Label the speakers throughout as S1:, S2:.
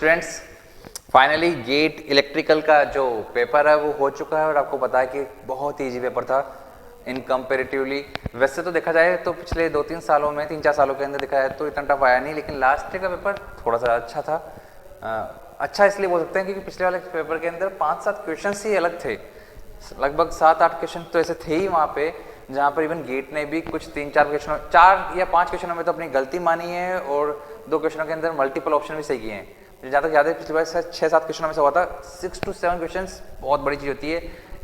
S1: Students, finally get electrical का जो paper है वो हो चुका है और आपको पता है कि बहुत ही ईजी पेपर था इन कंपेरेटिवली। वैसे तो देखा जाए तो पिछले 2-3 सालों में 3-4 सालों के अंदर देखा जाए तो इतना टफ आया नहीं, लेकिन लास्ट का पेपर थोड़ा सा अच्छा था। अच्छा इसलिए बोल सकते हैं क्योंकि पिछले वाले पेपर के अंदर 5-7 क्वेश्चन ही अलग थे, लगभग 7-8 क्वेश्चन तो ऐसे थे ही वहाँ पे जहाँ पर इवन गेट ने भी कुछ 3-4 क्वेश्चनों 4 या 5 क्वेश्चनों में तो अपनी गलती मानी है और 2 क्वेश्चनों के अंदर मल्टीपल ऑप्शन भी सही किए हैं। जहाँ तक याद है पिछली बार 6-7 क्वेश्चनों में से हुआ था 6 to 7 क्वेश्चन बहुत बड़ी चीज़ होती है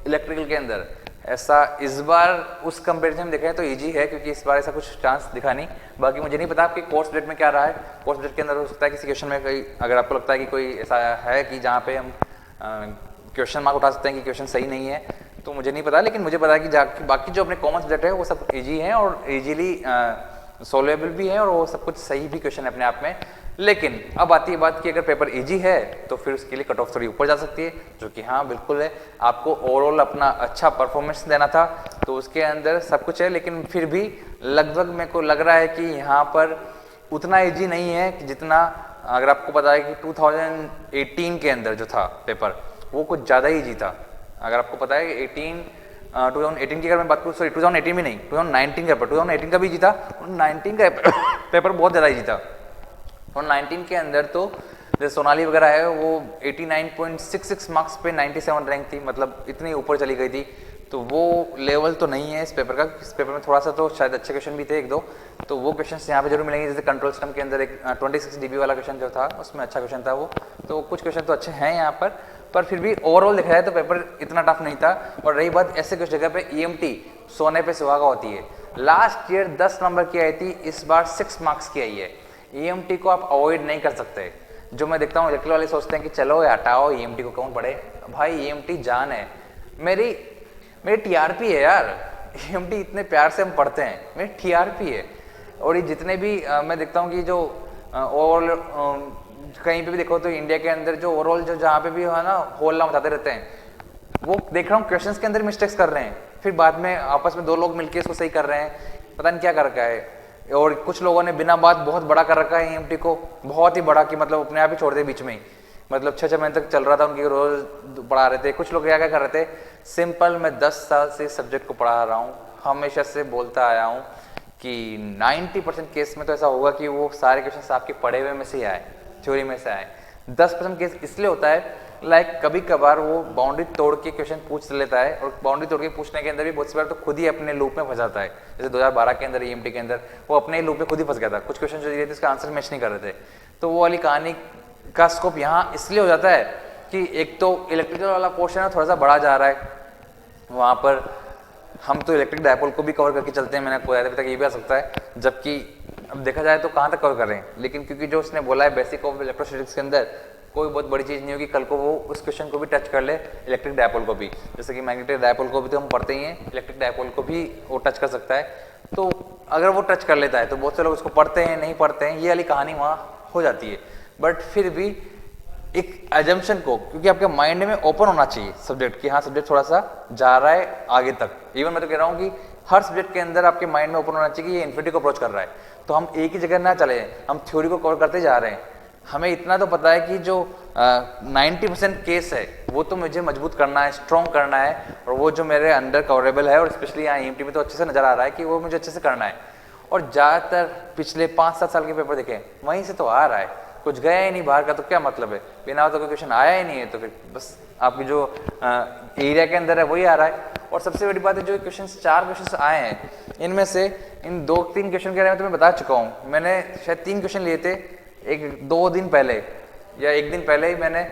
S1: इलेक्ट्रिकल के अंदर। ऐसा इस बार उस कंपेरिजन में देखें तो इजी है क्योंकि इस बार ऐसा कुछ चांस दिखा नहीं। बाकी मुझे नहीं पता आपके कोर्स सब्जेक्ट में क्या रहा है। कोर्स सब्जेक्ट के अंदर हो सकता है किसी क्वेश्चन में कोई, अगर आपको लगता है कि कोई ऐसा है कि जहाँ पे हम क्वेश्चन मार्क उठा सकते हैं कि क्वेश्चन सही नहीं है, तो मुझे नहीं पता, लेकिन मुझे पता है कि बाकी जो अपने कॉमन सब्जेक्ट है वो सब इजी हैं और इजीली सोल्वेबल भी है और वो सब कुछ सही भी क्वेश्चन है अपने आप में। लेकिन अब आती है बात कि अगर पेपर इजी है तो फिर उसके लिए कट ऑफ थोड़ी ऊपर जा सकती है, जो कि हाँ बिल्कुल है। आपको ओवरऑल अपना अच्छा परफॉर्मेंस देना था तो उसके अंदर सब कुछ है, लेकिन फिर भी लगभग मेरे को लग रहा है कि यहाँ पर उतना इजी नहीं है कि जितना, अगर आपको पता है कि 2018 के अंदर जो था पेपर वो कुछ ज़्यादा ही इजी था। अगर आपको पता है 2018 की अगर मैं बात करूँ, सॉरी 2018 भी नहीं, 2019 का पेपर, 2018 का भी इजी था, 2019 का पेपर बहुत ज़्यादा इजी था। 2019 के अंदर तो जैसे सोनाली वगैरह है वो 89.66 मार्क्स पे 97 रैंक थी, मतलब इतनी ऊपर चली गई थी। तो वो लेवल तो नहीं है इस पेपर का। इस पेपर में थोड़ा सा तो शायद अच्छे क्वेश्चन भी थे 1-2, तो वो क्वेश्चन यहाँ पे जरूर मिलेंगे। जैसे कंट्रोल सिस्टम के अंदर एक 26 dB वाला क्वेश्चन जो था उसमें अच्छा क्वेश्चन था वो, तो कुछ क्वेश्चन तो अच्छे हैं यहाँ पर फिर भी ओवरऑल देखा जाए तो पेपर इतना टफ नहीं था। और रही बात ऐसे कुछ जगह पे EMT सोने पे सुहागा होती है। लास्ट ईयर 10 नंबर की आई थी, इस बार 6 मार्क्स की आई है। EMT को आप अवॉइड नहीं कर सकते। जो मैं देखता हूँ इलेक्ट्रिकल वाले सोचते हैं कि चलो हटाओ EMT को, कौन पढ़े भाई, EMT जान है। मेरी TRP है यार, EMT इतने प्यार से हम पढ़ते हैं, मेरी TRP है। और ये जितने भी मैं देखता हूँ कि जो ओवरऑल कहीं पे भी देखो तो इंडिया के अंदर जो ओवरऑल जो जहाँ पे भी है ना होल्ला मचाते रहते हैं, वो देख रहा हूँ क्वेश्चंस के अंदर मिस्टेक्स कर रहे हैं, फिर बाद में आपस में 2 लोग मिलकर इसको सही कर रहे हैं, पता नहीं क्या कर रखा है। और कुछ लोगों ने बिना बात बहुत बड़ा कर रखा है EMT को, बहुत ही बड़ा कि मतलब अपने आप ही छोड़ दे बीच में ही, मतलब 6-6 महीने तक चल रहा था उनकी, रोज पढ़ा रहे थे। कुछ लोग क्या कर रहे थे, सिंपल मैं 10 साल से सब्जेक्ट को पढ़ा रहा हूँ, हमेशा से बोलता आया हूँ कि 90% केस में तो ऐसा होगा कि वो सारे क्वेश्चन आपके पढ़े हुए में से ही आए, थ्योरी में से आए। 10% केस इसलिए होता है लाइक कभी कभार वो बाउंड्री तोड़ के क्वेश्चन पूछ लेता है, और बाउंड्री तोड़ के पूछने के अंदर भी बहुत सी बार तो खुद ही अपने लूप में फंस जाता है। जैसे 2012 के अंदर EMT के अंदर वो अपने ही लूप में खुद ही फंस गया था, कुछ क्वेश्चन जो दिए थे इसका आंसर मैच नहीं कर रहे थे। तो वो वाली कहानी का स्कोप यहाँ इसलिए हो जाता है कि एक तो इलेक्ट्रिकल वाला पोर्शन है थोड़ा सा बड़ा जा रहा है, वहाँ पर हम तो इलेक्ट्रिक डायपोल को भी कवर करके चलते हैं, मैंने कोई अभी तक ये भी आ सकता है, जबकि अब देखा जाए तो कहाँ तक कवर कर रहे हैं। लेकिन क्योंकि जो उसने बोला है बेसिक ऑफ इलेक्ट्रोस्टैटिक्स के अंदर कोई बहुत बड़ी चीज़ नहीं होगी, कल को वो उस क्वेश्चन को भी टच कर ले, इलेक्ट्रिक डायपोल को भी, जैसे कि मैग्नेटिक डायपोल को भी तो हम पढ़ते ही हैं, इलेक्ट्रिक डायपोल को भी वो टच कर सकता है। तो अगर वो टच कर लेता है तो बहुत से लोग उसको पढ़ते हैं, नहीं पढ़ते हैं, ये वाली कहानी वहाँ हो जाती है। बट फिर भी एक एजम्पशन को, क्योंकि आपके माइंड में ओपन होना चाहिए सब्जेक्ट कि हाँ सब्जेक्ट थोड़ा सा जा रहा है आगे तक। इवन मैं तो कह रहा हूँ कि हर सब्जेक्ट के अंदर आपके माइंड में ओपन होना चाहिए कि ये इन्फिनिटी को अप्रोच कर रहा है, तो हम एक ही जगह ना चले, हम थ्योरी को कवर करते जा रहे हैं। हमें इतना तो पता है कि जो 90% केस है वो तो मुझे मजबूत करना है, स्ट्रॉन्ग करना है, और वो जो मेरे अंडर कवरेबल है, और स्पेशली यहाँ EMT में तो अच्छे से नजर आ रहा है कि वो मुझे अच्छे से करना है। और ज़्यादातर पिछले 5-7 साल के पेपर देखें वहीं से तो आ रहा है, कुछ गया ही नहीं बाहर का, तो क्या मतलब है, बिना तो कोई क्वेश्चन आया ही नहीं है, तो फिर बस आपकी जो एरिया के अंदर है वही आ रहा है। और सबसे बड़ी बात है जो क्वेश्चन 4 क्वेश्चन आए हैं, इनमें से इन 2-3 क्वेश्चन के बारे में तो मैं बता चुका हूँ। मैंने शायद 3 क्वेश्चन लिए थे 1-2 दिन पहले या 1 दिन पहले ही, मैंने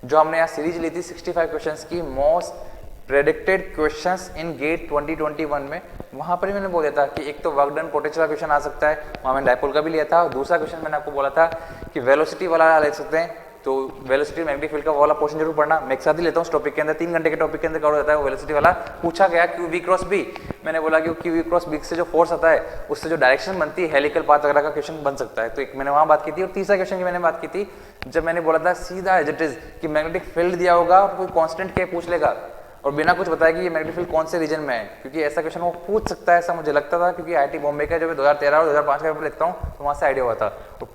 S1: जो हमने यहाँ सीरीज ली थी 65 क्वेश्चंस की most predicted questions in GATE 2021 में, वहाँ पर ही मैंने बोला था कि एक तो वर्क डन पोटेंशियल क्वेश्चन आ सकता है, वहाँ मैंने डायपोल का भी लिया था। और दूसरा क्वेश्चन मैंने आपको बोला था कि वेलोसिटी वाला ले सकते हैं, तो वेलोसिटी मैग्नेटिक फील्ड का वाला पोर्शन जरूर पढ़ना। मैं एक साथ ही लेता हूँ इस टॉपिक के अंदर, 3 घंटे के टॉपिक के अंदर कवर होता है वो वेलोसिटी वाला। पूछा गया QV क्रॉस B, मैंने बोला कि QV क्रॉस B से जो फोर्स आता है उससे जो डायरेक्शन बनती है हेलिकल पाथ वगैरह का क्वेश्चन बन सकता है, तो एक मैंने वहाँ बात की थी। और तीसरा क्वेश्चन की मैंने बात की थी जब मैंने बोला था सीधा एज इट इज कि मैग्नेटिक फील्ड दिया होगा और कोई कॉन्स्टेंट के पूछ लेगा और बिना कुछ बताया कि ये मैग्नेटिक फील्ड कौन से रीजन में है, क्योंकि ऐसा क्वेश्चन वो पूछ सकता है, ऐसा मुझे लगता था, क्योंकि IIT बॉम्बे का जब 2013 और 2005 का पेपर लिखता हूँ तो वहाँ से आइडिया हुआ था, और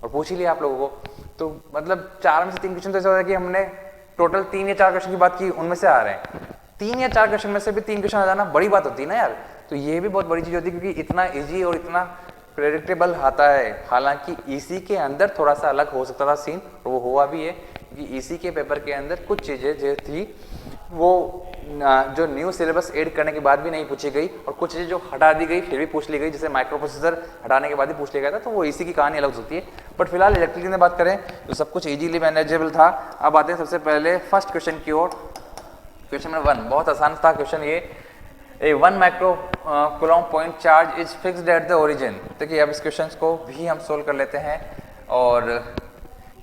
S1: पूछ लिया आप लोगों को। तो मतलब 4 में से 3 क्वेश्चन तो ऐसा होता है कि हमने टोटल 3 या 4 क्वेश्चन की बात की, उनमें से आ रहे हैं 3 या 4 क्वेश्चन में से भी 3 क्वेश्चन आ जाना बड़ी बात होती है ना यार। तो ये भी बहुत बड़ी चीज होती है क्योंकि इतना इजी और इतना प्रेडिक्टेबल आता है। हालांकि ईसी के अंदर थोड़ा सा अलग हो सकता था सीन, तो वो हुआ भी है कि ईसी के पेपर के अंदर कुछ चीजें जो थी वो जो न्यू सिलेबस ऐड करने के बाद भी नहीं पूछी गई और कुछ चीजें जो हटा दी गई फिर भी पूछ ली गई, जैसे माइक्रो प्रोसेसर हटाने के बाद ही पूछ लिया गया था, तो वो ईसी की कहानी अलग हो सकती है। बट फिलहाल इलेक्ट्रिकल की बात करें तो सब कुछ इजीली मैनेजेबल था। अब आते हैं सबसे पहले फर्स्ट क्वेश्चन की ओर। क्वेश्चन नंबर 1 बहुत आसान था क्वेश्चन ये। ए 1 micro coulomb point charge is fixed at the origin. देखिए अब इस क्वेश्चन को भी हम सोल्व कर लेते हैं, और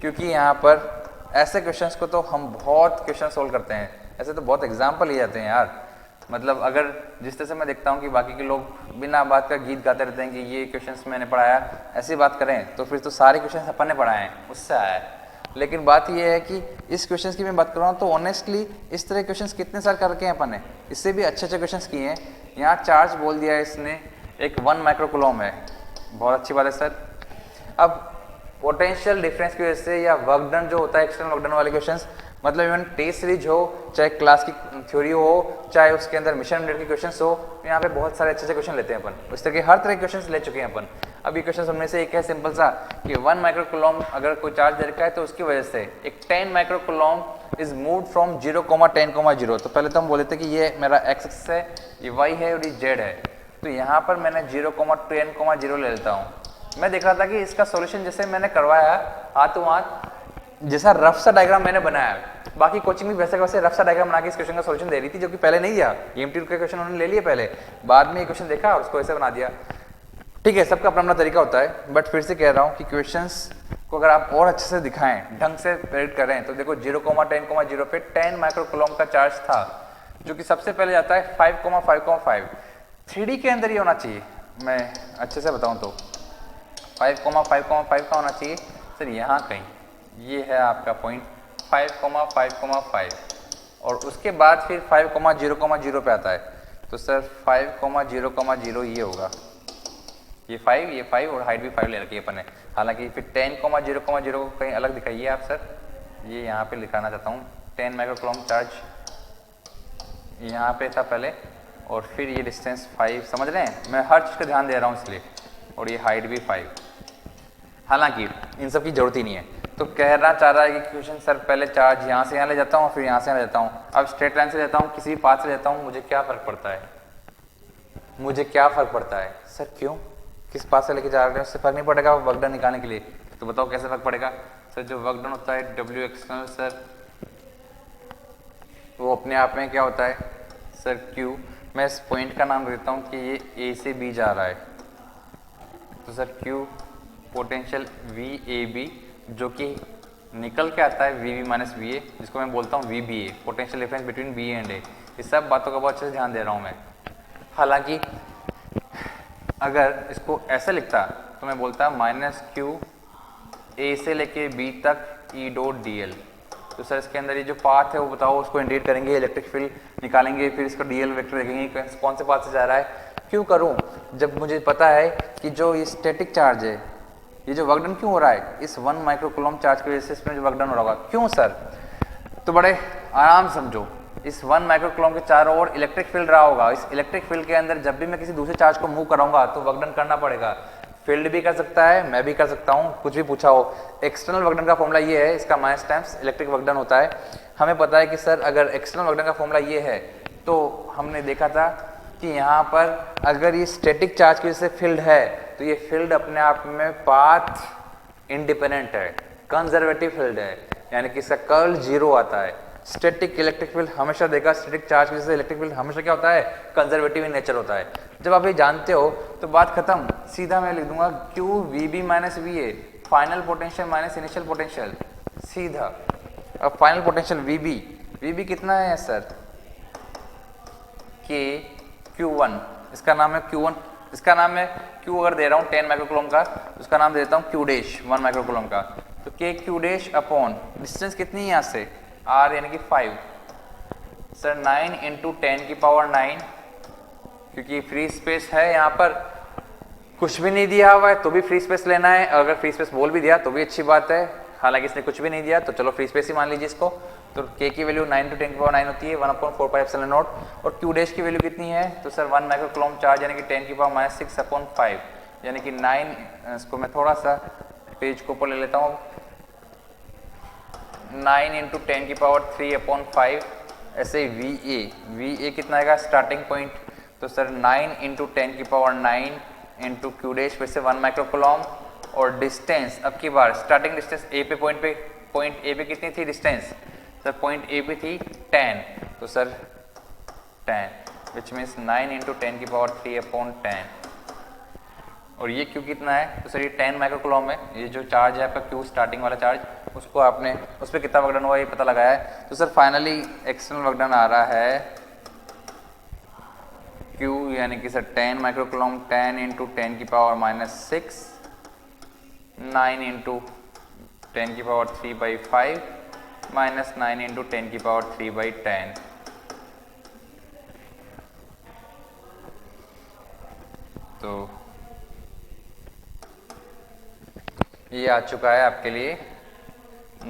S1: क्योंकि यहाँ पर ऐसे क्वेश्चंस को तो हम बहुत क्वेश्चन सोल्व करते हैं, ऐसे तो बहुत एग्जाम्पल ही जाते हैं यार। मतलब अगर जिस तरह से मैं देखता हूँ कि बाकी के लोग बिना बात का गीत गाते रहते हैं कि ये क्वेश्चंस मैंने पढ़ाया, ऐसी बात करें तो फिर तो सारे क्वेश्चंस अपन ने पढ़ाए हैं, उससे आया है। लेकिन बात ये है कि इस क्वेश्चंस की मैं बात कर रहा हूँ तो ऑनेस्टली इस तरह क्वेश्चंस कितने साल कर रखे हैं अपन ने, इससे भी अच्छे अच्छे क्वेश्चंस किए हैं। यहाँ चार्ज बोल दिया है इसने एक 1 माइक्रो कूलम्ब है, बहुत अच्छी बात है सर। अब पोटेंशियल डिफरेंस की वजह से या वर्क डन जो होता है एक्सटर्नल वर्क डन वाले क्वेश्चंस, मतलब इवन टेस्ट सीरीज हो, चाहे क्लास की थ्योरी हो, चाहे उसके अंदर मिशन रिलेटेड के क्वेश्चंस हो, यहाँ पे बहुत सारे अच्छे अच्छे क्वेश्चन लेते हैं अपन। उस तरह के हर तरह के क्वेश्चंस ले चुके हैं अपन। अब ये क्वेश्चन उनमें से एक है सिंपल सा कि 1 माइक्रो कूलम्ब अगर कोई चार्ज दे रखा है तो उसकी वजह से एक 10 micro coulomb is moved from 0,10,0। तो पहले तो हम बोले थे कि ये मेरा एक्स एक्सिस है, ये वाई है और ये जेड है। तो यहाँ पर मैंने 0,10,0 ले लेता हूँ। मैं देख रहा था कि इसका सॉल्यूशन जैसे मैंने करवाया हाथों हाथ, जैसा रफ सा डायग्राम मैंने बनाया, बाकी कोचिंग भी वैसे वैसे रफ सा डायग्राम बना के इस क्वेश्चन का सॉल्यूशन दे रही थी, जो कि पहले नहीं दिया। EMT के क्वेश्चन उन्होंने ले लिए पहले, बाद में ये क्वेश्चन देखा और उसको ऐसे बना दिया। ठीक है, सबका अपना अपना तरीका होता है, बट फिर से कह रहा हूँ कि क्वेश्चंस को अगर आप और अच्छे से दिखाएं, ढंग से प्रेडिक्ट करें, तो देखो 0,10,0 पे 10 माइक्रो कूलम्ब का चार्ज था, जो कि सबसे पहले जाता है 5,5,5। 3D के अंदर ही होना चाहिए, मैं अच्छे से बताऊँ तो 5,5,5 का होना चाहिए सर, यहाँ कहीं ये है आपका पॉइंट 5,5,5 और उसके बाद फिर 5,0,0 पे आता है। तो सर 5,0,0 ये होगा, ये 5 और हाइट भी 5 ले रखी है अपन ने। हालांकि फिर 10,0,0 को कहीं अलग दिखाइए आप सर, ये यहाँ पे लिखाना चाहता हूँ 10 माइक्रो कूलम्ब चार्ज यहाँ पे था पहले, और फिर ये डिस्टेंस 5, समझ रहे हैं, मैं हर चीज़ का ध्यान दे रहा हूँ इसलिए, और ये हाइट भी 5। हालांकि इन सब की जरूरत ही नहीं है। तो कहना चाह रहा है कि क्वेश्चन सर पहले चार्ज यहाँ से यहाँ ले जाता हूँ, फिर यहाँ से यहाँ ले जाता हूँ, अब स्ट्रेट लाइन से लेता हूँ, किसी भी पाथ से लेता हूँ, मुझे क्या फ़र्क पड़ता है? मुझे क्या फ़र्क पड़ता है सर? क्यों? किस पाथ से लेके जा रहे हैं उससे फ़र्क नहीं पड़ेगा वर्क डन निकालने के लिए? तो बताओ कैसे फ़र्क पड़ेगा सर? जो वर्क डन होता है W एक्सटर्नल सर, वो अपने आप में क्या होता है सर? Q। मैं इस पॉइंट का नाम देता हूँ कि ये A से B जा रहा है, तो सर Q पोटेंशियल VAB, जो कि निकल के आता है VB माइनस VA, जिसको मैं बोलता हूँ VBA, potential difference between B and A। इस सब बातों का बहुत अच्छे से ध्यान दे रहा हूँ मैं। हालांकि अगर इसको ऐसे लिखता तो मैं बोलता -Q A से लेके B तक E डॉट DL। तो सर इसके अंदर ये जो पाथ है वो बताओ, उसको इंडिकेट करेंगे, इलेक्ट्रिक फील्ड निकालेंगे, फिर इसका DL वेक्टर देखेंगे कौन से पाथ से जा रहा है। क्यों करूँ जब मुझे पता है कि जो ये स्टैटिक चार्ज है, ये जो वर्क डन क्यों हो रहा है इस 1 माइक्रो कूलम्ब चार्ज की वजह से इसमें जो वर्क डन हो रहा होगा। क्यों सर? तो बड़े आराम समझो, इस 1 माइक्रो कूलम्ब के चारों ओर इलेक्ट्रिक फील्ड रहा होगा। इस इलेक्ट्रिक फील्ड के अंदर जब भी मैं किसी दूसरे चार्ज को मूव कराऊंगा तो वर्क डन करना पड़ेगा। फील्ड भी कर सकता है, मैं भी कर सकता हूँ, कुछ भी पूछा हो। एक्सटर्नल वर्क डन का फॉर्मूला ये है, इसका minus times electric work done होता है। हमें पता है कि सर अगर एक्सटर्नल वर्क डन का फॉर्मूला ये है, तो हमने देखा था कि यहाँ पर अगर ये स्टैटिक चार्ज की वजह से फील्ड है तो ये फील्ड अपने आप में पाथ इंडिपेंडेंट है, कंजर्वेटिव फील्ड है, यानी कि इसका कर्ल 0 आता है। स्टैटिक इलेक्ट्रिक फील्ड हमेशा देखा, स्टैटिक चार्ज की वजह से इलेक्ट्रिक फील्ड हमेशा क्या होता है? कंजर्वेटिव इन नेचर होता है। जब आप ये जानते हो तो बात खत्म, सीधा मैं लिख दूंगा Q VB minus VA, final potential minus initial potential, सीधा। अब फाइनल पोटेंशियल VB कितना है सर? K Q1, इसका नाम है Q1, इसका नाम है Q अगर दे रहा हूँ 10 माइक्रो कूलम्ब का, उसका नाम दे देता हूँ Q डैश 1 माइक्रो कूलम्ब का। तो K Q dash upon distance कितनी है यहाँ से? R यानी कि 5 सर, 9 इंटू 10 की पावर 9, क्योंकि फ्री स्पेस है यहाँ पर, कुछ भी नहीं दिया हुआ है तो भी फ्री स्पेस लेना है, अगर फ्री स्पेस बोल भी दिया तो भी अच्छी बात है। हालांकि इसने कुछ भी नहीं दिया, तो चलो फ्री स्पेस ही मान लीजिए इसको। तो k की वैल्यू 9 × 10⁻9 होती है 1/4πε0। और q डैश की वैल्यू कितनी है, तो सर 1 माइक्रो कूलम्ब चार्ज यानी कि 10⁻⁻6/5 यानी कि 9। इसको मैं थोड़ा सा पेज को ऊपर ले लेता हूँ। 9 × 10⁻3/5 ऐसे VA कितना आएगा स्टार्टिंग पॉइंट, तो सर 9 × 10⁻9 इंटू क्यू डैश फिर से 1 माइक्रो कूलम्ब। और डिस्टेंस अब की बार स्टार्टिंग डिस्टेंस ए पे पॉइंट ए पे कितनी थी डिस्टेंस, सर पॉइंट ए पे थी 10, तो सर 10 विच मीन्स 9 × 10⁻3/10। और ये क्यू कितना है, तो सर ये 10 माइक्रो कूलम्ब है। ये जो चार्ज है आपका क्यू स्टार्टिंग वाला चार्ज, उसको आपने उस पर कितना वर्क डन हुआ ये पता लगाया है। तो sir finally external work done आ रहा है Q यानी कि सर 10 माइक्रो कूलम्ब 10 × 10⁻⁻6 9 × 10⁻3/5 -9 × 10⁻3/10। तो ये आ चुका है आपके लिए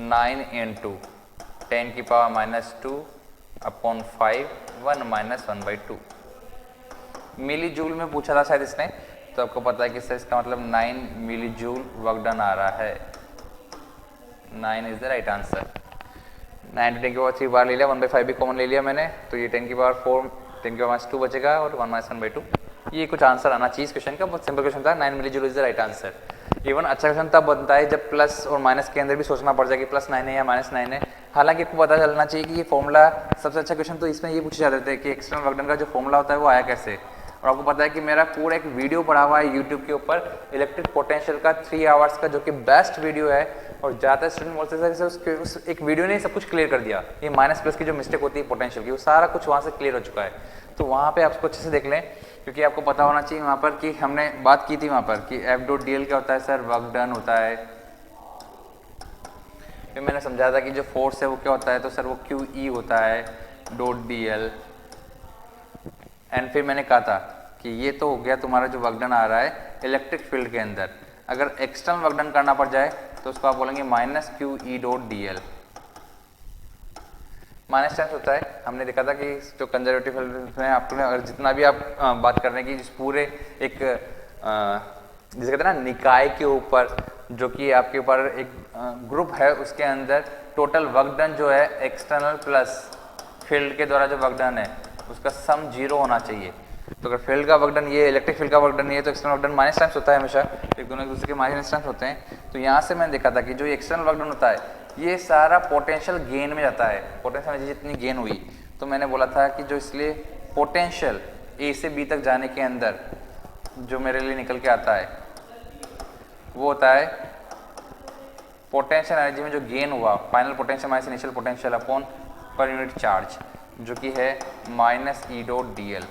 S1: 9 × 10⁻⁻2/5 1 - 1/2 मिली जूल में पूछा था शायद इसने, तो आपको पता है कि सर इसका मतलब 9 मिली जूल वर्क डन आ रहा है। 9 इज द राइट आंसर। 9 × 10⁻3 बार ले लिया, 1/5 भी कॉमन ले लिया मैंने, तो ये 10⁻4 10⁻2 बचेगा और 1 - 1/2। ये कुछ आंसर आना चाहिए इस क्वेश्चन का, बहुत सिंपल क्वेश्चन था। 9 milli joule is the right answer. Even अच्छा क्वेश्चन तब बनता है जब प्लस और माइनस के अंदर भी सोचना पड़ जाए कि +9 है या -9 है। हालांकि आपको पता चलना चाहिए कि ये फॉर्मूला सबसे अच्छा क्वेश्चन तो इसमें ये पूछे जाते थे कि एक्सटर्नल वर्क डन का जो फॉर्मूला होता है वो आया कैसे। और आपको पता है कि मेरा पूरा एक वीडियो पड़ा हुआ है यूट्यूब के ऊपर इलेक्ट्रिक पोटेंशियल का 3 आवर्स का, जो कि बेस्ट वीडियो है। और ज़्यादातर स्टूडेंट बोलते हैं सर उस एक वीडियो ने सब कुछ क्लियर कर दिया, ये माइनस प्लस की जो मिस्टेक होती है पोटेंशियल की वो सारा कुछ वहाँ से क्लियर हो चुका है। तो वहाँ पे आपको अच्छे से देख लें, क्योंकि आपको पता होना चाहिए वहाँ पर कि हमने बात की थी वहाँ पर कि F.dl क्या होता है सर, वर्क डन होता है। फिर मैंने समझाया था कि जो फोर्स है वो क्या होता है, तो सर वो QE होता है .dl। एंड फिर मैंने कहा था कि ये तो हो गया तुम्हारा जो वर्क डन आ रहा है इलेक्ट्रिक फील्ड के अंदर। अगर एक्सटर्नल वर्क डन करना पड़ जाए तो उसको आप बोलेंगे -QE.dl। माइनस टाइम्स होता है, हमने देखा था कि जो कंजर्वेटिव फील्ड में आपने अगर जितना भी आप बात करने की जिस पूरे एक जिसे कहते हैं ना निकाय के ऊपर, जो कि आपके ऊपर एक ग्रुप है, उसके अंदर टोटल वर्क डन जो है एक्सटर्नल प्लस फील्ड के द्वारा जो वर्क डन है उसका सम 0 होना चाहिए। तो अगर फील्ड का वर्क डन ये इलेक्ट्रिक फील्ड का वर्क डन ये, तो external work done minus times होता है हमेशा, एक दोनों एक दूसरे के माइनस टाइम्स होते हैं। तो यहाँ से मैंने देखा था कि जो एक्सटर्नल वर्क डन होता है ये सारा पोटेंशियल गेन में जाता है। पोटेंशियल एनर्जी जितनी गेन हुई, तो मैंने बोला था कि जो इसलिए पोटेंशियल ए से बी तक जाने के अंदर जो मेरे लिए निकल के आता है वो होता है पोटेंशियल एनर्जी में जो गेन हुआ, final potential minus initial potential upon per unit charge, जो कि है -E.dl।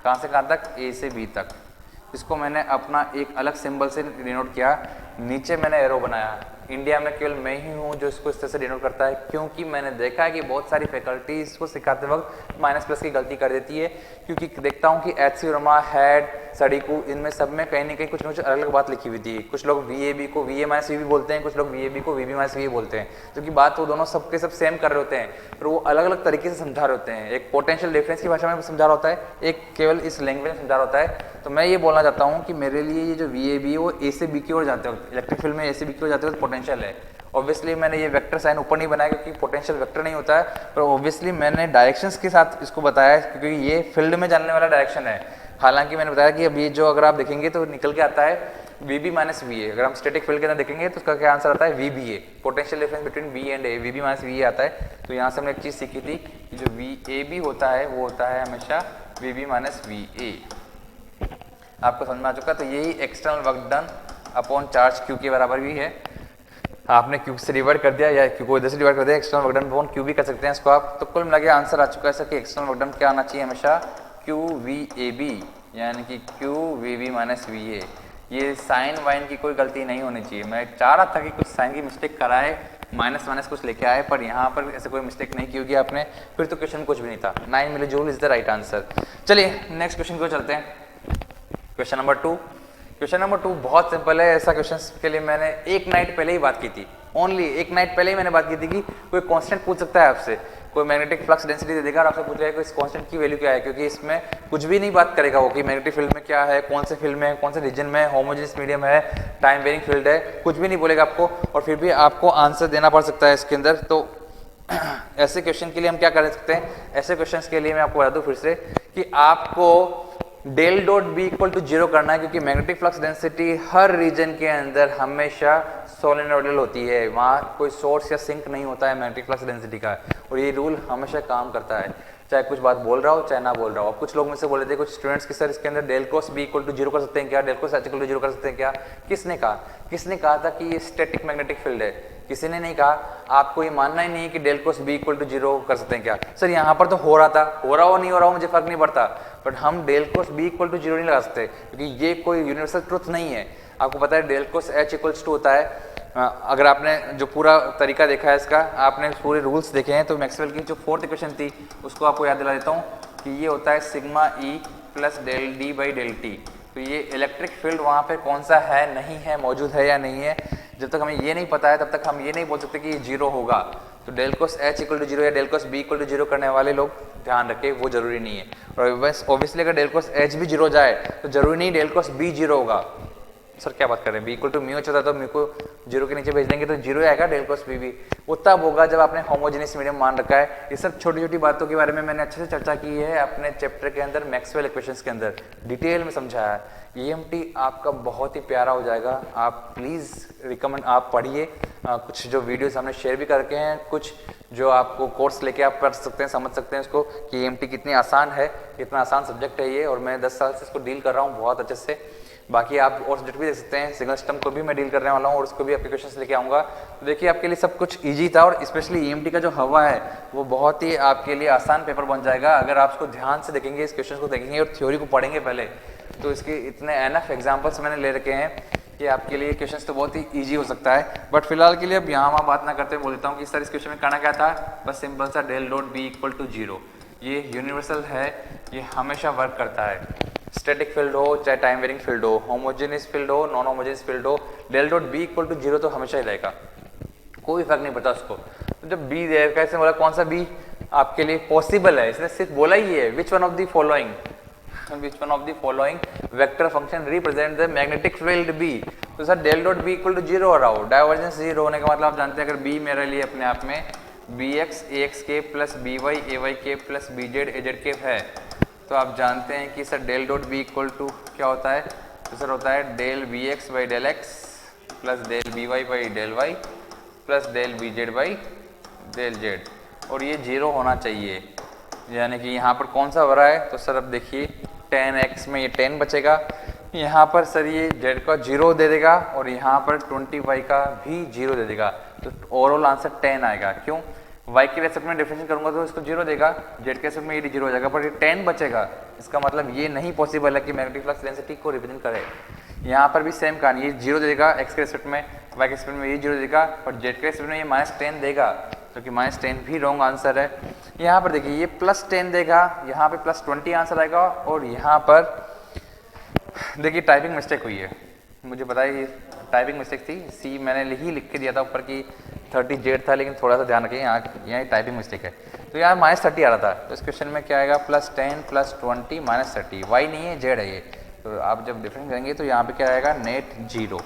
S1: कहाँ से कहाँ तक, ए से बी तक। इसको मैंने अपना एक अलग सिंबल से डिनोट किया, नीचे मैंने एरो बनाया। इंडिया में केवल मैं ही हूँ जो इसको इस तरह से डिनोट करता है, क्योंकि मैंने देखा है कि बहुत सारी फैकल्टी इसको सिखाते वक्त माइनस प्लस की गलती कर देती है। क्योंकि देखता हूँ कि एच सी वर्मा, हेड, सड़ीकू, इनमें सब में कहीं ना कहीं कुछ ना कुछ अलग अलग बात लिखी हुई थी। कुछ लोग VAB को VA - VB बोलते हैं, कुछ लोग VAB को VB - VA बोलते हैं, क्योंकि बात वो दोनों सबके सब सेम कर रहे होते हैं, पर वो अलग अलग तरीके से समझा रहे होते हैं। एक पोटेंशियल डिफरेंस की भाषा में समझा रहा होता है, एक केवल इस लैंग्वेज में समझा रहा होता है। तो मैं ये बोलना चाहता हूँ कि मेरे लिए ये जो VAB वो A से B की ओर जाते वक्त, इलेक्ट्रिक फील्ड में A से B की ओर जाते वक्त पोटेंशियल है। ऑब्वियसली मैंने ये वेक्टर साइन ऊपर नहीं बनाया क्योंकि पोटेंशियल वेक्टर नहीं होता है, पर ऑब्वियसली मैंने डायरेक्शंस के साथ इसको बताया है क्योंकि ये फील्ड में जानने वाला डायरेक्शन है। हालांकि मैंने बताया कि अब ये जो अगर आप देखेंगे तो निकल के आता है VB - VA। अगर हम स्टैटिक फील्ड के अंदर देखेंगे तो उसका क्या आंसर आता है VBA, potential difference between B and A, VB - VA आता है। तो यहाँ से हमने एक चीज़ सीखी थी कि जो VAB होता है वो होता है हमेशा VB - VA। आपको समझ में आ चुका। तो यही external work done upon charge Q के बराबर भी है। आपने क्यूब से डिवाइड कर दिया या क्यू को इधर से डिवाइड कर दिया, external work done upon Q भी कर सकते हैं इसको आप। तो कुल मिला के आंसर आ चुका है सर कि एक्सटर्नल वर्क डन क्या आना चाहिए हमेशा QVAB, यानी कि QVB - VA। ये साइन वाइन की कोई गलती नहीं होनी चाहिए। मैं चाह रहा था कि कुछ साइन की मिस्टेक कराए, माइनस माइनस कुछ लेके आए, पर यहाँ पर ऐसे कोई मिस्टेक नहीं की होगी आपने, फिर तो क्वेश्चन कुछ भी नहीं था। 9 milli joule is the right answer. चलिए नेक्स्ट क्वेश्चन को चलते हैं। क्वेश्चन नंबर 2 क्वेश्चन नंबर 2 बहुत सिंपल है। ऐसा क्वेश्चन के लिए मैंने एक नाइट पहले ही बात की थी, ओनली एक नाइट पहले ही मैंने बात की थी कि कोई कांस्टेंट पूछ सकता है आपसे, कोई मैग्नेटिक फ्लक्स डेंसिटी दे देगा और आपसे पूछ रहा है कि इस कांस्टेंट की वैल्यू क्या है, क्योंकि इसमें कुछ भी नहीं बात करेगा वो कि मैग्नेटिक फील्ड में क्या है, कौन से फील्ड में है, कौन से रीजन में है, होमोजेनियस मीडियम है, टाइम वेरिंग फील्ड है, कुछ भी नहीं बोलेगा आपको और फिर भी आपको आंसर देना पड़ सकता है इसके अंदर। तो ऐसे क्वेश्चन के लिए हम क्या कर सकते हैं, ऐसे क्वेश्चन के लिए मैं आपको बता दूं फिर से कि आपको del dot B equal to 0 करना है, क्योंकि मैग्नेटिक फ्लक्स डेंसिटी हर रीजन के अंदर हमेशा सोलेनोइडल होती है, वहाँ कोई सोर्स या सिंक नहीं होता है मैग्नेटिक फ्लक्स डेंसिटी का, और ये रूल हमेशा काम करता है, चाहे कुछ बात बोल रहा हो चाहे ना बोल रहा हो। अब कुछ लोग मुझसे बोले थे, कुछ स्टूडेंट्स की सर इसके अंदर del cross B equal to 0 कर सकते हैं क्या, del cross H equal to 0 कर सकते हैं क्या? किसने कहा? किसने कहा था कि ये स्टैटिक मैग्नेटिक फील्ड है? किसी ने नहीं कहा। आपको ये मानना ही नहीं है कि del cross B equal to 0 कर सकते हैं क्या? सर यहाँ पर तो हो रहा था, हो रहा हो नहीं हो रहा हो मुझे फर्क नहीं पड़ता, बट हम del cross B equal to 0 नहीं लगा सकते, क्योंकि ये कोई यूनिवर्सल ट्रुथ नहीं है। आपको पता है del cross H equals to होता है, अगर आपने जो पूरा तरीका देखा है इसका, आपने पूरे रूल्स देखे हैं, तो मैक्सवेल की जो फोर्थ इक्वेशन थी उसको आपको याद दिला देता हूँ कि ये होता है sigma E plus del D by del T. तो ये इलेक्ट्रिक फील्ड वहाँ पे कौन सा है, नहीं है, मौजूद है या नहीं है, जब तक हमें ये नहीं पता है तब तक हम ये नहीं बोल सकते कि ये 0 होगा। तो del cross H equal to 0 या del cross B equal to 0 करने वाले लोग ध्यान रखें, वो जरूरी नहीं है। और बस ऑब्वियसली अगर डेल कोस एच भी 0 जाए तो जरूरी नहीं डेल कोस बी 0 होगा। सर क्या बात कर रहे हैं, बी इक्वल टू म्यू होता है तो म्यू को 0 के नीचे भेज देंगे तो 0 आएगा, डेल कोस बी भी वो तब होगा जब आपने होमोजेनियस मीडियम मान रखा है। ये सब छोटी छोटी बातों के बारे में मैंने अच्छे से चर्चा की है अपने चैप्टर के अंदर, मैक्सवेल इक्वेशंस के अंदर डिटेल में समझाया है। EMT आपका बहुत ही प्यारा हो जाएगा, आप प्लीज़ रिकमेंड आप पढ़िए। कुछ जो वीडियोस हमने शेयर भी करके हैं, कुछ जो आपको कोर्स लेके आप पढ़ सकते हैं, समझ सकते हैं इसको कि EMT कितनी आसान है, कितना आसान सब्जेक्ट है ये, और मैं 10 साल से इसको डील कर रहा हूँ बहुत अच्छे से। बाकी आप और सब्जेक्ट भी देख सकते हैं, सिग्नल सिस्टम को भी मैं डील करने वाला हूँ और उसको भी एप्लीकेशंस लेके आऊँगा। तो देखिए आपके लिए सब कुछ ईजी था, और स्पेशली EMT का जो हवा है वो बहुत ही आपके लिए आसान पेपर बन जाएगा अगर आप उसको ध्यान से देखेंगे, इस क्वेश्चन को देखेंगे और थ्योरी को पढ़ेंगे पहले। तो इसके इतने एनफ एग्जाम्पल्स मैंने ले रखे हैं कि आपके लिए क्वेश्चन तो बहुत ही ईजी हो सकता है। बट फिलहाल के लिए अब यहाँ वहाँ बात ना करते बोल देता हूँ कि सर इस क्वेश्चन में करना क्या था, बस सिंपल सा del dot B equal to 0, ये यूनिवर्सल है, ये हमेशा वर्क करता है। स्टैटिक फील्ड हो चाहे टाइम वेरिंग फील्ड हो, होमोजेनियस फील्ड हो नॉन होमोजेनियस फील्ड हो, del dot B equal to 0 तो हमेशा ही रहेगा, कोई फर्क नहीं पड़ता उसको। तो जब बी देर कैसे बोला, कौन सा बी आपके लिए पॉसिबल है, इसने सिर्फ बोला ही है which one of the following, which one of the following vector function represent the magnetic field B। तो sir del dot B equal to 0 हो रहा हो, डाइवर्जेंस 0 होने का मतलब आप जानते हैं अगर B मेरे लिए अपने आप में bx ax के प्लस by ay के प्लस bz az के है, तो आप जानते हैं कि sir del dot B equal to क्या होता है, तो सर होता है del bx by del x plus del by by del y plus del bz by del z, और ये 0 होना चाहिए। यानी कि यहाँ पर कौन सा हो रहा है, तो सर अब देखिए tan x में ये 10 बचेगा, यहाँ पर सर ये z का 0 दे देगा और यहाँ पर 20y का भी 0 दे देगा, तो ओवरऑल आंसर 10 आएगा। क्यों, y के रेस्पेक्ट में डिफरेंशिएट करूंगा तो इसको 0 देगा, z के रेस्पेक्ट में ये 0 हो जाएगा, पर ये 10 बचेगा। इसका मतलब ये नहीं पॉसिबल है कि मैग्नेटिक फ्लक्स डेंसिटी को रिप्रेजेंट करे। यहाँ पर भी सेम कहानी, ये 0 देगा x के रेस्पेक्ट में, y के रेस्पेक्ट में ये 0 देगा, पर z के रेस्पेक्ट में ये -10 देगा, तो कि -10 भी रॉन्ग आंसर है। यहाँ पर देखिए ये +10 देगा, यहाँ पे +20 आंसर आएगा, और यहाँ पर देखिए टाइपिंग मिस्टेक हुई है, मुझे बताइए टाइपिंग मिस्टेक थी, सी मैंने ही लिख के दिया था ऊपर की 30z था, लेकिन थोड़ा सा ध्यान रखिए यहाँ टाइपिंग मिस्टेक है, तो यहाँ -30 आ रहा था, तो इस क्वेश्चन में क्या आएगा +10 +20 -30, y नहीं है z है ये, तो आप जब डिफरेंस करेंगे तो यहाँ पे क्या आएगा नेट 0,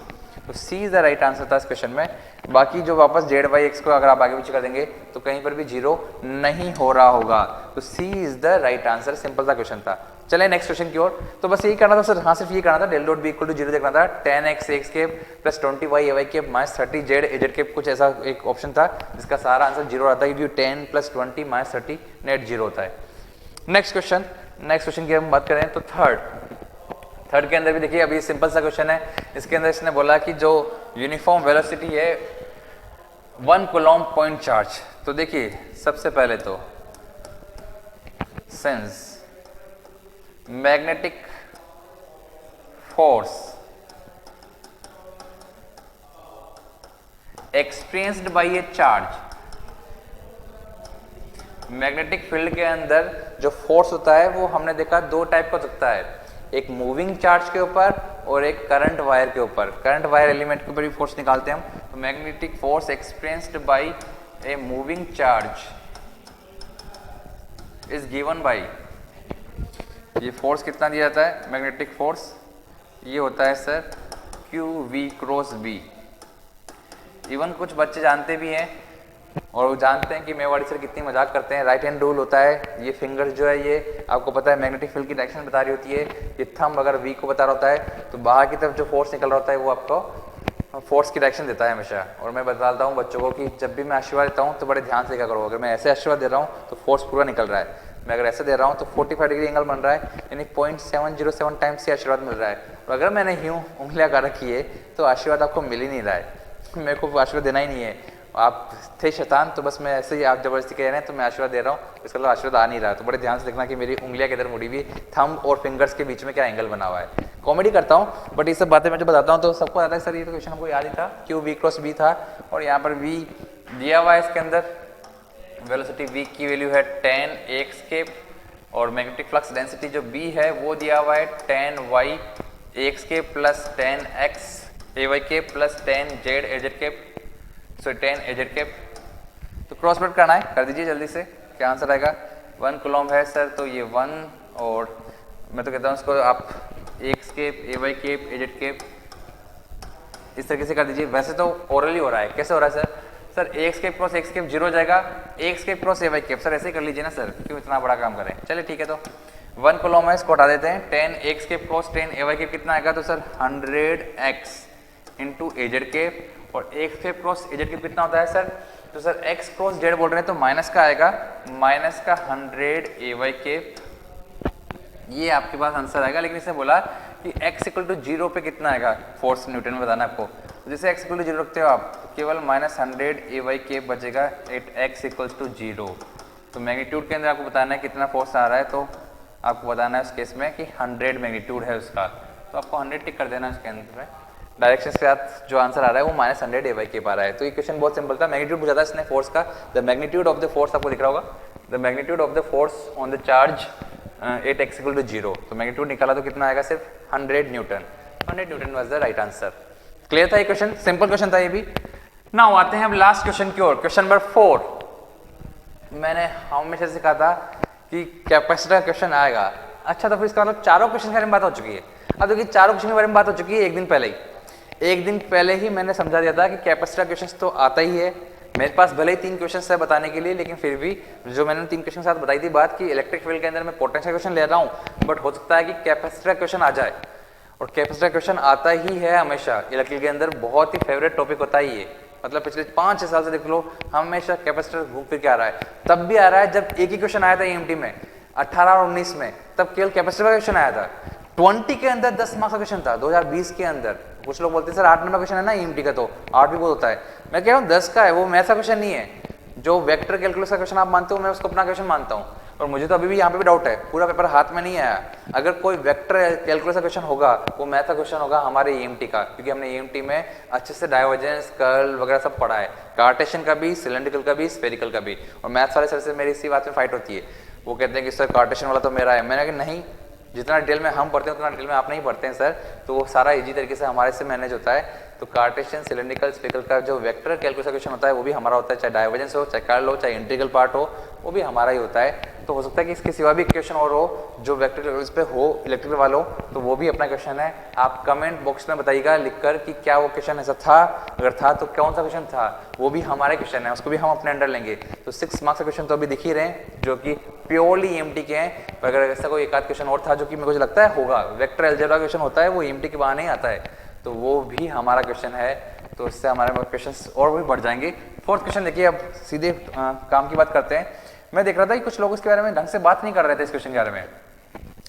S1: तो C is the right answer था इस क्वेश्चन में। बाकी जो वापस जेड बाई एक्स को अगर आप आगे पीछे कर देंगे तो कहीं पर भी 0 नहीं हो रहा होगा, तो C is the right answer, simple सा क्वेश्चन था। चले नेक्स्ट क्वेश्चन की ओर, तो बस यही करना था सर, हाँ सिर्फ ये करना था, del dot B equal to 0 देखना था, tan x एक्स के प्लस 20y ay के -30 z az के, कुछ ऐसा एक ऑप्शन था जिसका सारा आंसर 0 आता है, क्योंकि 10 + 20 -30 नेट 0 होता है। नेक्स्ट क्वेश्चन की हम बात करें तो थर्ड के अंदर भी देखिए अभी सिंपल सा क्वेश्चन है, इसके अंदर इसने बोला कि जो यूनिफॉर्म वेलोसिटी है 1 कूलॉम पॉइंट चार्ज, तो देखिए सबसे पहले तो since magnetic force experienced by A charge, magnetic field के अंदर जो फोर्स होता है वो हमने देखा 2 टाइप का हो सकता है, एक मूविंग चार्ज के ऊपर और एक करंट वायर के ऊपर। करंट वायर एलिमेंट के ऊपर भी फोर्स निकालते हैं हम। तो magnetic force experienced by a moving charge is given by, ये फोर्स कितना दिया जाता है मैग्नेटिक फोर्स, ये होता है sir Q V cross B. Even कुछ बच्चे जानते भी हैं और वो जानते हैं कि मेवाड़ी सर कितनी मजाक करते हैं। राइट हैंड रूल होता है, ये फिंगर्स जो है ये आपको पता है मैग्नेटिक फील्ड की डायरेक्शन बता रही होती है। ये थंब अगर वी को बता रहा होता है तो बाहर की तरफ जो फोर्स निकल रहा होता है वो आपको फोर्स की डायरेक्शन देता है हमेशा। और मैं बताता हूँ बच्चों को कि जब भी मैं आशीर्वाद देता हूँ तो बड़े ध्यान से क्या करो, अगर मैं ऐसे आशीर्वाद दे रहा हूँ तो फोर्स पूरा निकल रहा है, मैं अगर ऐसे दे रहा हूँ तो 45 डिग्री एंगल बन रहा है, यानी 0.707 टाइम्स से आशीर्वाद मिल रहा है। और अगर मैंने यूँ उंगलियाँ कर रखी है तो आशीर्वाद आपको मिल ही नहीं रहा है, मेरे को आशीर्वाद देना ही नहीं है। आप थे शैतान तो बस मैं ऐसे ही आप जबरदस्ती कह रहे हैं तो मैं आशीर्वाद दे रहा हूँ, इसका मतलब आशीर्वाद आ नहीं रहा है। तो बड़े ध्यान से देखना कि मेरी उंगलियाँ किधर मुड़ी हुई, थंब और फिंगर्स के बीच में क्या एंगल बना हुआ है। कॉमेडी करता हूँ बट ये सब बातें मैं जो बताता हूँ तो सबको आता है सर ये तो क्वेश्चन हमको याद ही था, क्यों वी क्रॉस बी था और यहाँ पर वी दिया हुआ है इसके अंदर। वेलोसिटी वी की वैल्यू है 10 एक्स केप और मैग्नेटिक फ्लक्स डेंसिटी जो बी है वो दिया हुआ है 10 y x cap plus 10 x a y cap plus 10 z a z cap, so 10 a z cap. तो क्रॉस प्रोडक्ट करना है, कर दीजिए जल्दी से, क्या आंसर आएगा। 1 कूलम्ब है सर तो ये 1 और मैं तो कहता हूँ इसको आप x cap a y cap a z cap इस तरीके से कर दीजिए। वैसे तो ओरली हो रहा है, कैसे हो रहा है sir, sir x cap cross x cap 0 हो जाएगा, x cap cross a y cap, sir ऐसे ही कर लीजिए ना सर, क्यों इतना बड़ा काम करें। चलिए ठीक है, तो 1 कूलम्ब है इसको हटा देते हैं। 10 x cap cross 10 a y cap कितना आएगा, तो sir 100 x into a z cap और x cap cross a z cap कितना होता है सर, तो सर एक्स क्रॉस जेड बोल रहे हैं तो माइनस का आएगा, माइनस का 100 ए वाई केप, ये आपके पास आंसर आएगा। लेकिन इसने बोला कि x इक्वल टू 0 पे कितना आएगा फोर्स न्यूटन में बताना आपको, तो जैसे x इक्वल टू 0 रखते हो आप तो केवल -100 ए वाई केप बचेगा एट x इक्वल टू 0। तो मैग्नीट्यूड के अंदर आपको बताना है कितना फोर्स आ रहा है, तो आपको बताना है उस केस में कि 100 मैग्नीट्यूड है उसका, तो आपको 100 टिक कर देना उसके अंदर में। डायरेक्शन के साथ जो आंसर आ रहा है वो -100 ए वाई केप आ रहा है। तो ये क्वेश्चन बहुत सिंपल था, मैग्नीट्यूड पूछा था इसने फोर्स का। The magnitude of the force आपको दिख रहा होगा, the magnitude of the force on the charge 8x equal to 0, तो मैग्नीट्यूड निकाला तो कितना आएगा, सिर्फ 100 newton. 100 newton was the right answer. Clear था ये क्वेश्चन, सिंपल क्वेश्चन था ये भी। नाउ आते हैं अब लास्ट क्वेश्चन की ओर, क्वेश्चन नंबर 4। मैंने हमेशा से कहा था कि कैपेसिटर क्वेश्चन आएगा, अच्छा तो फिर इसका मतलब चारों क्वेश्चन के बारे में बात हो चुकी है। अब देखिए चारों क्वेश्चन के बारे में बात हो चुकी है एक दिन पहले ही, एक दिन पहले ही मैंने समझा दिया था कि कैपेसिटर क्वेश्चन तो आता ही है। मेरे पास भले ही 3 क्वेश्चन है बताने के लिए, लेकिन फिर भी जो मैंने 3 क्वेश्चन के साथ बताई थी बात कि इलेक्ट्रिक फील्ड के अंदर मैं पोटेंशियल क्वेश्चन ले रहा हूँ, बट हो सकता है कि कैपेसिटर क्वेश्चन आ जाए, और कैपेसिटर क्वेश्चन आता ही है हमेशा इलेक्ट्रिक के अंदर, बहुत ही फेवरेट टॉपिक होता ही है। मतलब पिछले 5-6 साल से देख लो हमेशा कैपेसिटर घूम फिर के आ रहा है। तब भी आ रहा है जब एक ही क्वेश्चन आया था ईएमटी में 18 और 19 में, तब केवल कैपेसिटर का क्वेश्चन आया था। 20 के अंदर 10 मार्क्स का क्वेश्चन था 2020 के अंदर। कुछ लोग बोलते हैं सर 8 नंबर क्वेश्चन है ना ईएमटी का, तो 8 भी बहुत होता है। मैं कह रहा हूँ 10 का है, वो मैथ का क्वेश्चन नहीं है। जो वेक्टर कैलकुलस का क्वेश्चन आप मानते हो मैं उसको अपना क्वेश्चन मानता हूँ, और मुझे तो अभी भी यहाँ पे भी डाउट है, पूरा पेपर हाथ में नहीं आया। अगर कोई वेक्टर कैलकुलस का क्वेश्चन होगा वो मैथ का क्वेश्चन होगा हमारे ईएमटी का, क्योंकि हमने ईएमटी में अच्छे से डाइवर्जेंस कर्ल वगैरह सब पढ़ा है, कार्टेशियन का भी, सिलेंड्रिकल का भी, स्फेरिकल का भी। और मैथ्स वाले सर से मेरी इसी बात में फाइट होती है, वो कहते हैं कि सर कार्टेशियन वाला तो मेरा है। मैंने कहा नहीं, जितना डिटेल में हम पढ़ते हैं उतना डिटेल में आप नहीं पढ़ते हैं सर, तो वो सारा इजी तरीके से हमारे से मैनेज होता है। तो कार्टेशियन, सिलेंड्रिकल, स्फेरिकल का जो वेक्टर कैलकुलस का क्वेश्चन होता है वो भी हमारा होता है, चाहे डाइवर्जेंस हो, चाहे कर्ल हो, चाहे इंटीग्रल पार्ट हो, वो भी हमारा ही होता है। तो हो सकता है कि इसके सिवा भी क्वेश्चन और हो जो वेक्टर कैलकुलस पे हो इलेक्ट्रिकल वालों, तो वो भी अपना क्वेश्चन है। आप कमेंट बॉक्स में बताइएगा लिखकर कि क्या वो क्वेश्चन ऐसा था, अगर था तो कौन सा क्वेश्चन था, वो भी हमारे क्वेश्चन है, उसको भी हम अपने अंडर लेंगे। तो 6 मार्क्स का क्वेश्चन तो अभी दिख ही रहे हैं जो कि प्योरली ईएमटी के हैं, पर अगर ऐसा कोई एक आध क्वेश्चन और था जो कि मेरे को लगता है होगा, वेक्टर अलजेब्रा क्वेश्चन होता है वो ईएमटी के बाहर नहीं आता है, तो वो भी हमारा क्वेश्चन है। तो इससे हमारे क्वेश्चन और भी बढ़ जाएंगे। 4th क्वेश्चन देखिए, अब सीधे काम की बात करते हैं। मैं देख रहा था कि कुछ लोग इसके बारे में ढंग से बात नहीं कर रहे थे इस क्वेश्चन के बारे में,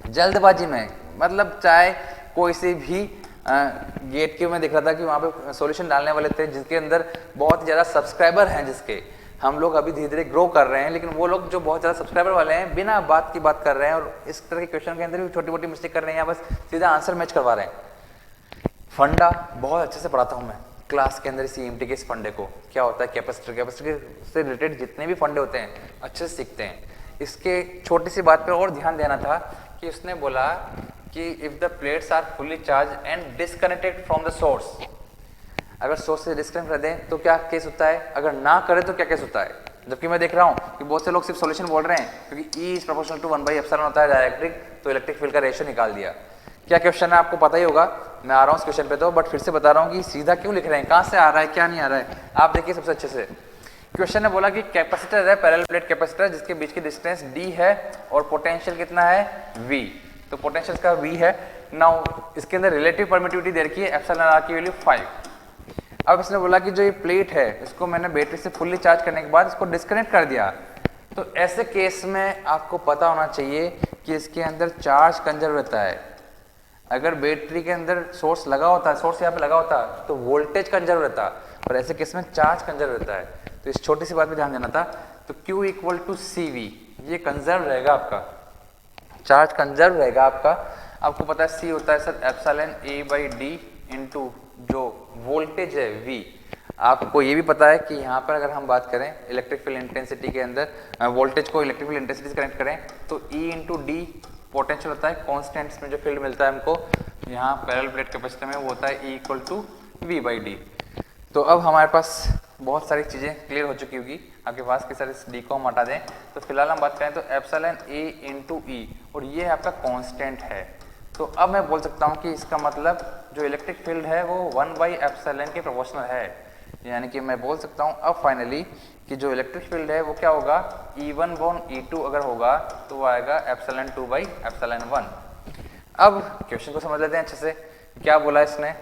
S1: जल्दबाजी में, मतलब चाहे कोई से भी गेट के मैं देख रहा था कि वहाँ पे सॉल्यूशन डालने वाले थे जिनके अंदर बहुत ज़्यादा सब्सक्राइबर हैं, जिसके हम लोग अभी धीरे धीरे ग्रो कर रहे हैं, लेकिन वो लोग जो बहुत ज़्यादा सब्सक्राइबर वाले हैं बिना बात की बात कर रहे हैं और इस तरह के क्वेश्चन के अंदर भी छोटी मोटी मिस्टेक कर रहे हैं या बस सीधा आंसर मैच करवा रहे हैं। फंडा बहुत अच्छे से पढ़ाता हूँ मैं क्लास के अंदर इसी ईएमटी के इस फंडे को, क्या होता है कैपेसिटर से रिलेटेड जितने भी फंडे होते हैं अच्छे से सीखते हैं। इसके छोटी सी बात पर और ध्यान देना था कि उसने बोला कि if the plates are fully charge and disconnected from the source, अगर सोर्स से डिस्कनेक्ट कर दें तो क्या केस होता है, अगर ना करें तो क्या केस होता है। जबकि मैं देख रहा हूँ कि बहुत से लोग सिर्फ सॉल्यूशन बोल रहे हैं, क्योंकि E इज प्रोपोर्शनल टू 1/ε होता है डायरेक्ट्रिक, तो इलेक्ट्रिक फील्ड का रेशियो निकाल दिया। क्या क्वेश्चन है आपको पता ही होगा, मैं आ रहा हूँ इस क्वेश्चन पे तो, बट फिर से बता रहा हूँ कि सीधा क्यों लिख रहे हैं, कहाँ से आ रहा है, क्या नहीं आ रहा है। आप देखिए सबसे अच्छे से, क्वेश्चन ने बोला कि कैपेसिटर है, पैरेलल प्लेट कैपेसिटर, जिसके बीच की डिस्टेंस D है और पोटेंशियल कितना है V, तो पोटेंशियल का V है। नाउ इसके अंदर रिलेटिव परमिटिविटी दे रखी है एप्सिलॉन r की वैल्यू 5। अब इसने बोला कि जो ये प्लेट है इसको मैंने बैटरी से फुल्ली चार्ज करने के बाद इसको डिस्कनेक्ट कर दिया, तो ऐसे केस में आपको पता होना चाहिए कि इसके अंदर चार्ज कंजर्व रहता है। अगर बैटरी के अंदर सोर्स लगा होता है, सोर्स यहाँ पे लगा होता तो वोल्टेज कंजर्व रहता, और ऐसे केस में चार्ज कंजर्व रहता है। तो इस छोटी सी बात पे ध्यान देना था। तो Q इक्वल टू CV, ये कंजर्व रहेगा आपका, चार्ज कंजर्व रहेगा आपका। आपको पता है C होता है सर एप्सिलॉन A/D इंटू जो वोल्टेज है V। आपको ये भी पता है कि यहाँ पर अगर हम बात करें इलेक्ट्रिक फील्ड इंटेंसिटी के अंदर वोल्टेज को इलेक्ट्रिक फील्ड इंटेंसिटी से कनेक्ट करें तो E इंटू डी पोटेंशियल होता है, कॉन्स्टेंट्स में जो फील्ड मिलता है हमको यहाँ पैरेलल प्लेट कैपेसिटर में वो होता है E इक्वल टू V/D। तो अब हमारे पास बहुत सारी चीज़ें क्लियर हो चुकी होगी आपके पास कि सर इस D को हम हटा दें। तो फिलहाल हम बात करें तो एप्सिलॉन A इंटू E, और ये आपका कॉन्स्टेंट है। तो अब मैं बोल सकता हूँ कि इसका मतलब जो इलेक्ट्रिक फील्ड है वो 1/ε के प्रोपोर्शनल है, यानी कि मैं बोल सकता हूँ अब फाइनली कि जो इलेक्ट्रिक फील्ड है वो क्या होगा, E1/E2 अगर होगा तो वो आएगा एप्सिलॉन 2/ε1। अब क्वेश्चन को समझ लेते हैं अच्छे से, क्या बोला इसने।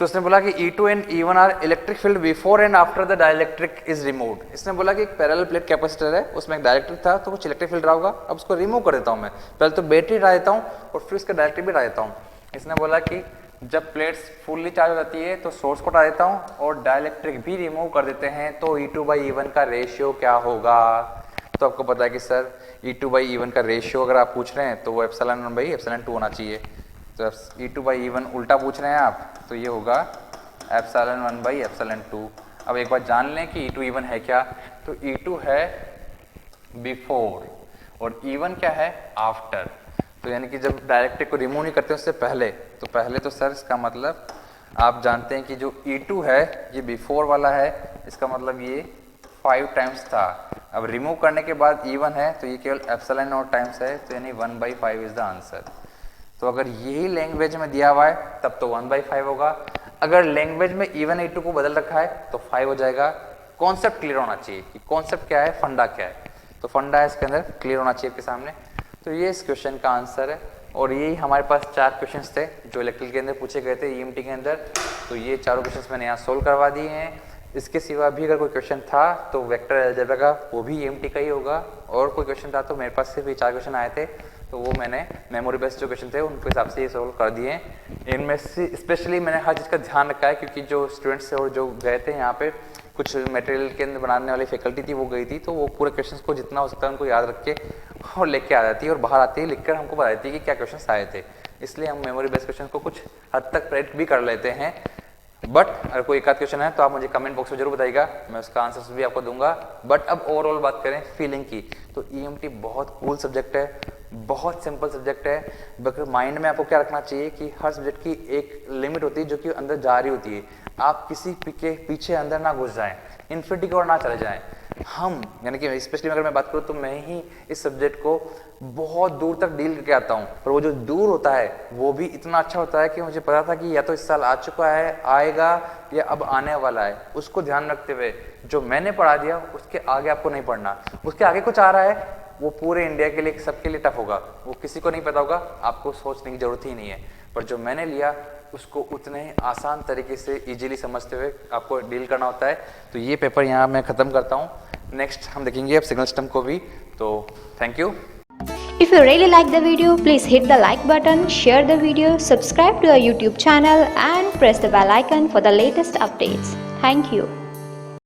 S1: तो उसने बोला कि E2 and E1 are electric field before and after the dielectric is removed. इसने बोला कि एक पैरेलल प्लेट कैपेसिटर है, उसमें एक डाइलेक्ट्रिक था तो कुछ इलेक्ट्रिक फील्ड रहा होगा, अब उसको रिमूव कर देता हूँ मैं, पहले तो बैटरी हटा देता हूँ और फिर उसका डाइलेक्ट्रिक भी हटा देता हूँ। इसने बोला कि जब प्लेट्स फुल्ली चार्ज हो जाती है तो सोर्स को हटा देता हूँ और डाइलेक्ट्रिक भी रिमूव कर देते हैं, तो E2/E1 का रेशियो क्या होगा। तो आपको पता है कि सर E2/E1 का रेशियो अगर आप पूछ रहे हैं तो वो एप्सिलॉन 1/ε2 होना चाहिए। तो E2/E1 उल्टा पूछ रहे हैं आप तो ये होगा एप्सिलॉन 1/ε2। अब एक बार जान लें कि E2/E1 है क्या, तो E2 है बिफोर और E1 क्या है आफ्टर। तो यानी कि जब डायरेक्ट्रिक को रिमूव नहीं करते उससे पहले, तो पहले तो सर इसका मतलब आप जानते हैं कि जो E2 है ये बिफोर वाला है, इसका मतलब ये 5 टाइम्स था। अब रिमूव करने के बाद E1 है तो ये केवल एप्सिलॉन और टाइम्स है, तो यानी 1/5 इज द आंसर। तो अगर यही लैंग्वेज में दिया हुआ है तब तो 1/5 होगा, अगर लैंग्वेज में E1 E2 को बदल रखा है तो 5 हो जाएगा। कॉन्सेप्ट क्लियर होना चाहिए कि कॉन्सेप्ट क्या है, फंडा क्या है, तो फंडा है इसके अंदर क्लियर होना चाहिए आपके सामने। तो ये इस क्वेश्चन का आंसर है, और यही हमारे पास 4 क्वेश्चंस थे जो इलेक्ट्रिकल के अंदर पूछे गए थे EMT के अंदर। तो ये चारों क्वेश्चंस मैंने यहाँ सोल्व करवा दिए हैं। इसके सिवा भी अगर कोई क्वेश्चन था तो वेक्टर अलजेब्रा का वो भी EMT का ही होगा, और कोई क्वेश्चन था तो मेरे पास सिर्फ ये 4 क्वेश्चन आए थे तो वो मैंने मेमोरी बेस्ड जो क्वेश्चन थे उनके हिसाब से ये सोल्व कर दिए। इनमें से स्पेशली मैंने हर चीज़ का ध्यान रखा है क्योंकि जो स्टूडेंट्स थे और जो गए थे यहाँ पे कुछ मटेरियल के अंदर बनाने वाली फैकल्टी थी वो गई थी, तो वो पूरे क्वेश्चंस को जितना हो सकता है उनको याद रख के और लेके आ जाती है और बाहर आती है लिखकर हमको बता देती है कि क्या क्वेश्चंस आए थे। इसलिए हम मेमोरी बेस्ड क्वेश्चन को कुछ हद तक प्रेडिक्ट भी कर लेते हैं। बट अगर कोई एक आध क्वेश्चन है तो आप मुझे कमेंट बॉक्स में जरूर बताइएगा, मैं उसका आंसर भी आपको दूंगा। बट अब ओवरऑल बात करें फीलिंग की, तो EMT बहुत कूल सब्जेक्ट है, बहुत सिंपल सब्जेक्ट है। बट माइंड में आपको क्या रखना चाहिए कि हर सब्जेक्ट की एक लिमिट होती है जो कि अंदर जा रही होती है। आप किसी के पीछे अंदर ना घुस जाएं, इन्फिनिटी की ओर ना चले जाएं। हम यानी कि स्पेशली अगर मैं बात करूँ तो मैं ही इस सब्जेक्ट को बहुत दूर तक डील करके आता हूँ, पर वो जो दूर होता है वो भी इतना अच्छा होता है कि मुझे पता था कि या तो इस साल आ चुका है, आएगा या अब आने वाला है। उसको ध्यान रखते हुए जो मैंने पढ़ा दिया उसके आगे आपको नहीं पढ़ना। उसके आगे कुछ आ रहा है वो पूरे इंडिया के लिए सबके लिए टफ होगा, वो किसी को नहीं पता होगा, आपको सोचने की जरूरत ही नहीं है। पर जो मैंने लिया उसको उतने आसान तरीके से इजीली समझते हुए आपको डील करना होता है। तो ये पेपर यहाँ मैं ख़त्म करता हूँ, नेक्स्ट हम देखेंगे अब सिग्नल सिस्टम को भी। तो thank you.
S2: If you really like the video, please hit the like button, share the video, subscribe to our YouTube channel and press the bell icon for the latest updates. Thank you.